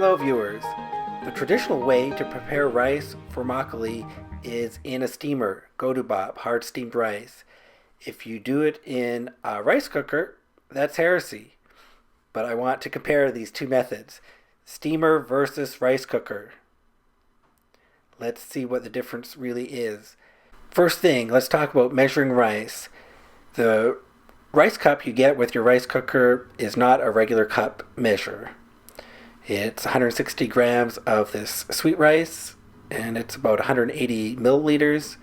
Hello viewers. The traditional way to prepare rice for makgeolli is in a steamer, godubap, hard steamed rice. If you do it in a rice cooker, that's heresy. But I want to compare these two methods, steamer versus rice cooker. Let's see what the difference really is. First thing, let's talk about measuring rice. The rice cup you get with your rice cooker is not a regular cup measure. It's 160 grams of this sweet rice, and it's about 180 milliliters.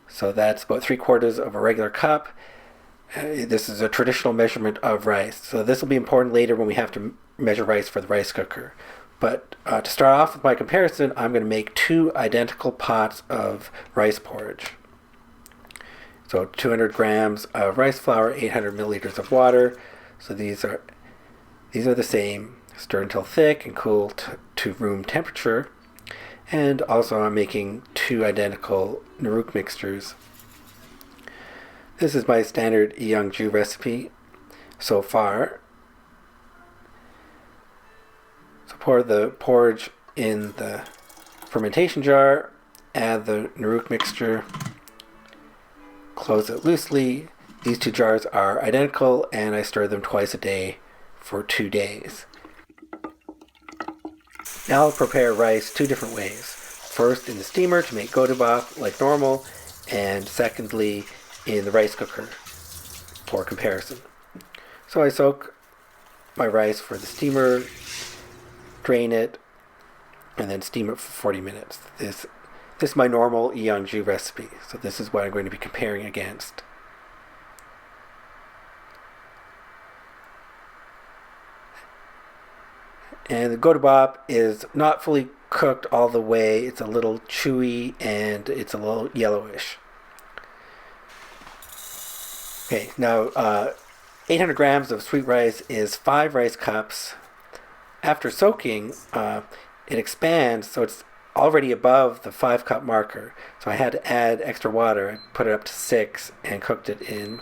So that's about 3/4 of a regular cup. This is a traditional measurement of rice. So this will be important later when we have to measure rice for the rice cooker. But to start off with my comparison, I'm going to make two identical pots of rice porridge. So 200 grams of rice flour, 800 milliliters of water. So these are the same. Stir until thick and cool to room temperature. And also I'm making two identical naruk mixtures. This is my standard Yeongju recipe so far. So pour the porridge in the fermentation jar, add the naruk mixture, close it loosely. These two jars are identical and I stir them twice a day for 2 days. Now I'll prepare rice two different ways. First in the steamer to make godubap like normal, and secondly in the rice cooker for comparison. So I soak my rice for the steamer, drain it, and then steam it for 40 minutes. This is my normal Yeongju recipe, so this is what I'm going to be comparing against. And the godubap is not fully cooked all the way. It's a little chewy and it's a little yellowish. Okay, now 800 grams of sweet rice is 5 rice cups. After soaking, it expands, so it's already above the 5-cup marker. So I had to add extra water. I put it up to 6 and cooked it in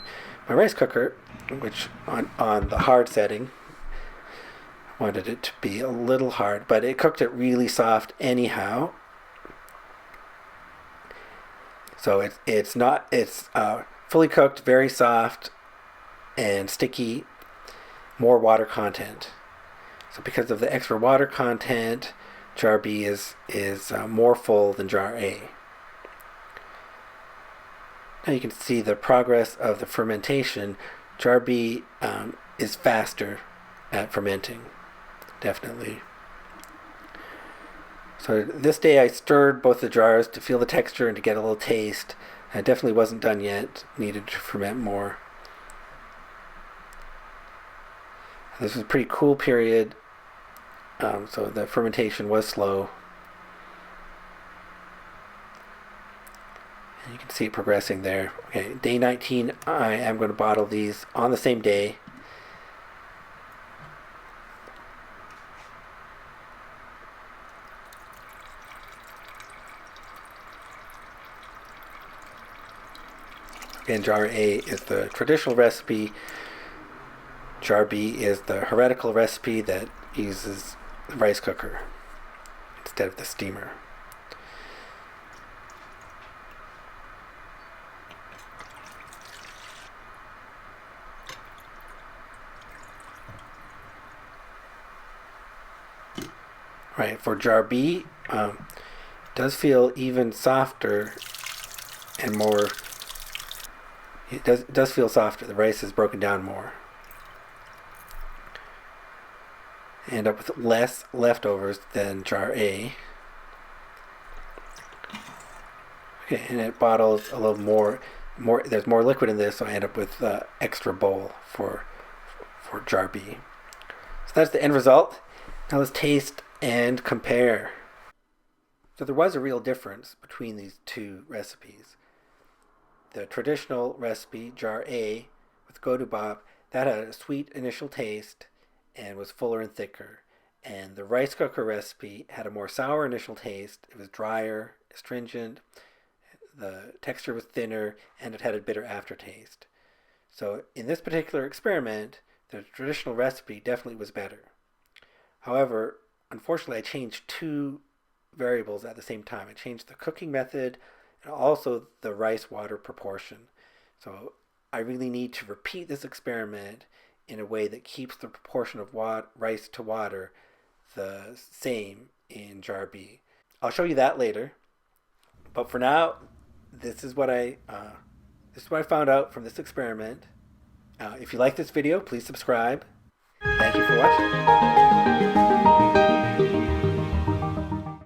my rice cooker, which on the hard setting. Wanted it to be a little hard, but it cooked it really soft anyhow. So it's fully cooked, very soft and sticky, more water content. So because of the extra water content, jar B is more full than jar A. Now you can see the progress of the fermentation. Jar B is faster at fermenting. Definitely. So this day I stirred both the jars to feel the texture and to get a little taste. It definitely wasn't done yet. Needed to ferment more. This was a pretty cool period. So the fermentation was slow. And you can see it progressing there. Okay, day 19, I am going to bottle these on the same day. Again, jar A is the traditional recipe. Jar B is the heretical recipe that uses the rice cooker instead of the steamer. Right, for jar B, it does feel even softer and more. It does feel softer. The rice is broken down more. End up with less leftovers than jar A. Okay, and it bottles a little more. There's more liquid in this, so I end up with extra bowl for jar B. So that's the end result. Now let's taste and compare. So there was a real difference between these two recipes. The traditional recipe, jar A, with godubap, that had a sweet initial taste and was fuller and thicker. And the rice cooker recipe had a more sour initial taste. It was drier, astringent, the texture was thinner, and it had a bitter aftertaste. So in this particular experiment, the traditional recipe definitely was better. However, unfortunately, I changed two variables at the same time. I changed the cooking method and also the rice water proportion. So I really need to repeat this experiment in a way that keeps the proportion of rice to water the same in jar B. I'll show you that later. But for now, this is what I this is what I found out from this experiment. If you like this video, please subscribe. Thank you for watching.